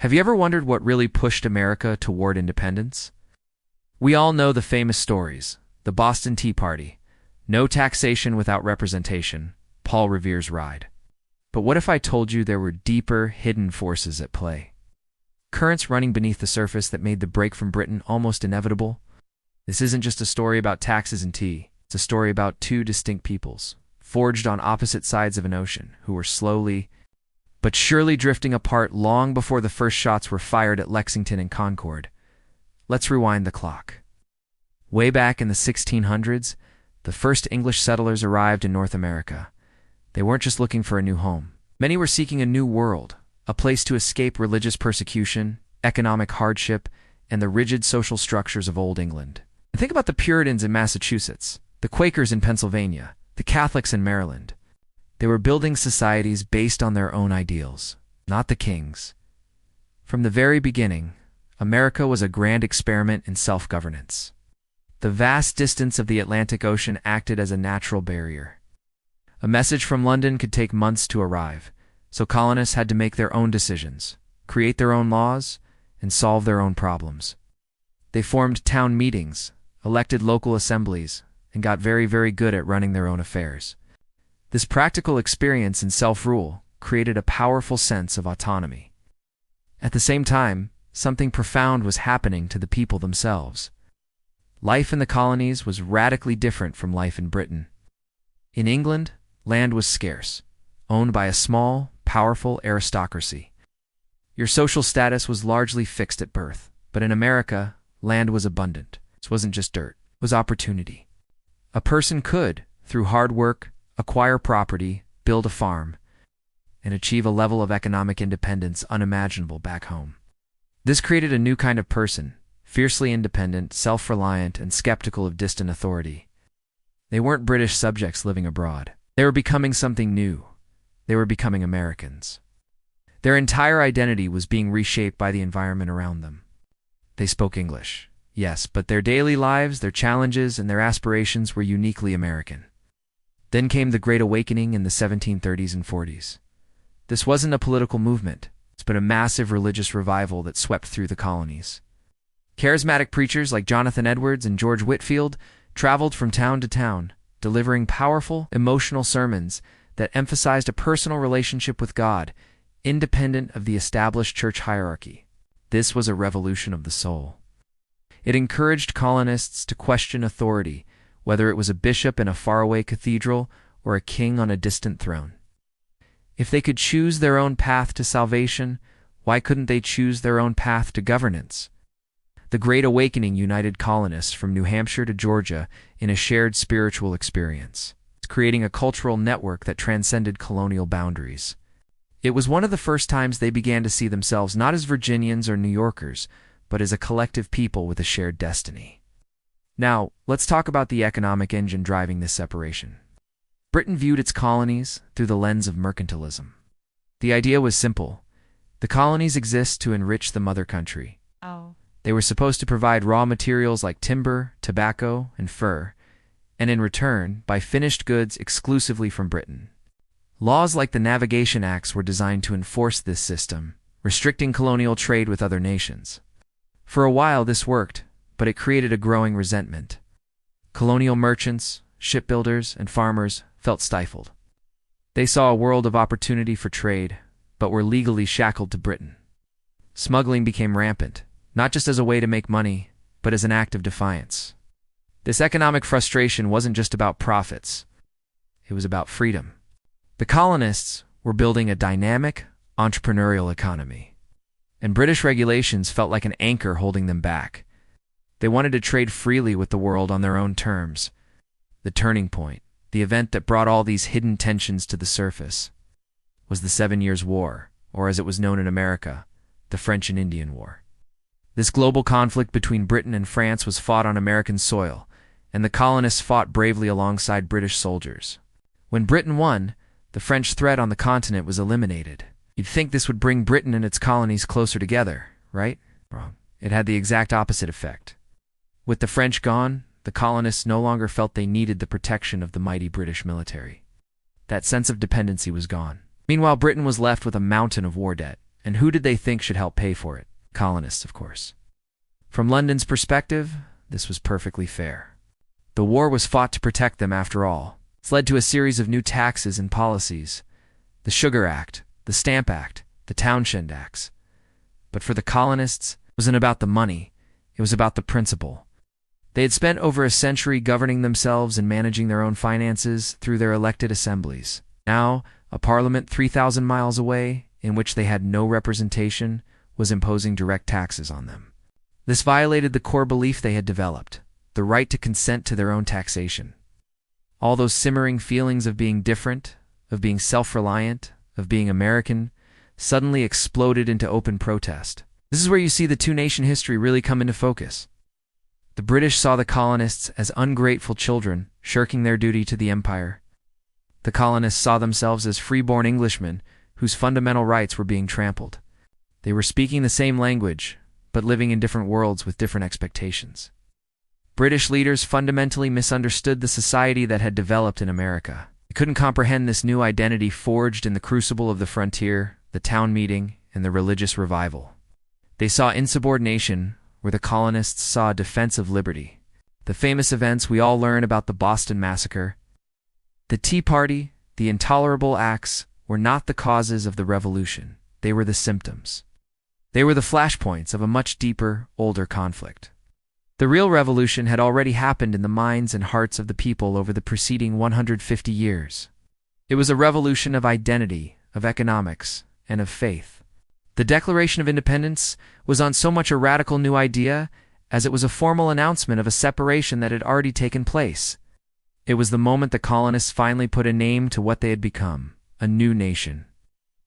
Have you ever wondered what really pushed America toward independence? We all know the famous stories: the Boston Tea Party, no taxation without representation, Paul Revere's ride. But what if I told you there were deeper, hidden forces at play? Currents running beneath the surface that made the break from Britain almost inevitable? This isn't just a story about taxes and tea. It's a story about two distinct peoples, forged on opposite sides of an ocean, who were slowly but surely drifting apart long before the first shots were fired at Lexington and Concord. Let's rewind the clock. Way back in the 1600s, the first English settlers arrived in North America. They weren't just looking for a new home. Many were seeking a new world, a place to escape religious persecution, economic hardship, and the rigid social structures of Old England. Think about the Puritans in Massachusetts, the Quakers in Pennsylvania, the Catholics in Maryland. They were building societies based on their own ideals, not the king's. From the very beginning, America was a grand experiment in self-governance. The vast distance of the Atlantic Ocean acted as a natural barrier. A message from London could take months to arrive, so colonists had to make their own decisions, create their own laws, and solve their own problems. They formed town meetings, elected local assemblies, and got very, very good at running their own affairs. This practical experience in self-rule created a powerful sense of autonomy. At the same time, something profound was happening to the people themselves. Life in the colonies was radically different from life in Britain. In England, land was scarce, owned by a small, powerful aristocracy. Your social status was largely fixed at birth, but in America, land was abundant. This wasn't just dirt, it was opportunity. A person could, through hard work, acquire property, build a farm, and achieve a level of economic independence unimaginable back home. This created a new kind of person, fiercely independent, self-reliant, and skeptical of distant authority. They weren't British subjects living abroad. They were becoming something new. They were becoming Americans. Their entire identity was being reshaped by the environment around them. They spoke English, yes, but their daily lives, their challenges, and their aspirations were uniquely American. Then came the Great Awakening in the 1730s and 40s. This wasn't a political movement, but a massive religious revival that swept through the colonies. Charismatic preachers like Jonathan Edwards and George Whitefield traveled from town to town, delivering powerful, emotional sermons that emphasized a personal relationship with God, independent of the established church hierarchy. This was a revolution of the soul. It encouraged colonists to question authority, whether it was a bishop in a faraway cathedral or a king on a distant throne. If they could choose their own path to salvation, why couldn't they choose their own path to governance? The Great Awakening united colonists from New Hampshire to Georgia in a shared spiritual experience, creating a cultural network that transcended colonial boundaries. It was one of the first times they began to see themselves not as Virginians or New Yorkers, but as a collective people with a shared destiny. Now, let's talk about the economic engine driving this separation. Britain viewed its colonies through the lens of mercantilism. The idea was simple. The colonies exist to enrich the mother country. They were supposed to provide raw materials like timber, tobacco, and fur, and in return, buy finished goods exclusively from Britain. Laws like the Navigation Acts were designed to enforce this system, restricting colonial trade with other nations. For a while this worked, but it created a growing resentment. Colonial merchants, shipbuilders, and farmers felt stifled. They saw a world of opportunity for trade, but were legally shackled to Britain. Smuggling became rampant, not just as a way to make money, but as an act of defiance. This economic frustration wasn't just about profits. It was about freedom. The colonists were building a dynamic, entrepreneurial economy, and British regulations felt like an anchor holding them back. They wanted to trade freely with the world on their own terms. The turning point, the event that brought all these hidden tensions to the surface, was the 7 Years' War, or as it was known in America, the French and Indian War. This global conflict between Britain and France was fought on American soil, and the colonists fought bravely alongside British soldiers. When Britain won, the French threat on the continent was eliminated. You'd think this would bring Britain and its colonies closer together, right? Wrong. It had the exact opposite effect. With the French gone, the colonists no longer felt they needed the protection of the mighty British military. That sense of dependency was gone. Meanwhile, Britain was left with a mountain of war debt, And who did they think should help pay for it? Colonists, of course. From London's perspective, this was perfectly fair. The war was fought to protect them after all. It's led to a series of new taxes and policies. The Sugar Act, the Stamp Act, the Townshend Acts. But for the colonists, it wasn't about the money, it was about the principle. They had spent over a century governing themselves and managing their own finances through their elected assemblies. Now, a parliament 3,000 miles away, in which they had no representation, was imposing direct taxes on them. This violated the core belief they had developed, the right to consent to their own taxation. All those simmering feelings of being different, of being self-reliant, of being American, suddenly exploded into open protest. This is where you see the two-nation history really come into focus. The British saw the colonists as ungrateful children, shirking their duty to the empire. The colonists saw themselves as free-born Englishmen whose fundamental rights were being trampled. They were speaking the same language, but living in different worlds with different expectations. British leaders fundamentally misunderstood the society that had developed in America. They couldn't comprehend this new identity forged in the crucible of the frontier, the town meeting, and the religious revival. They saw insubordination where the colonists saw a defense of liberty. The famous events we all learn about, the Boston Massacre, the Tea Party, the intolerable acts, were not the causes of the revolution. They were the symptoms. They were the flashpoints of a much deeper, older conflict. The real revolution had already happened in the minds and hearts of the people over the preceding 150 years. It was a revolution of identity, of economics, and of faith. The Declaration of Independence was on so much a radical new idea as it was a formal announcement of a separation that had already taken place. It was the moment the colonists finally put a name to what they had become, a new nation.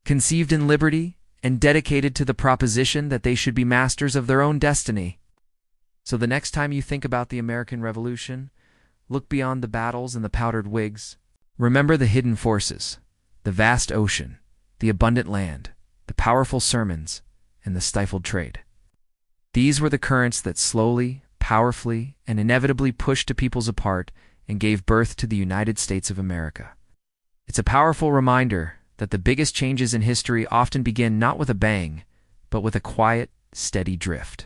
Conceived in liberty and dedicated to the proposition that they should be masters of their own destiny. So the next time you think about the American Revolution, look beyond the battles and the powdered wigs. Remember the hidden forces, the vast ocean, the abundant land, the powerful sermons, and the stifled trade. These were the currents that slowly, powerfully, and inevitably pushed two peoples apart and gave birth to the United States of America. It's a powerful reminder that the biggest changes in history often begin not with a bang, but with a quiet, steady drift.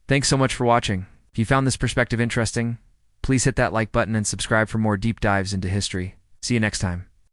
Thanks so much for watching. If you found this perspective interesting, please hit that like button and subscribe for more deep dives into history. See you next time.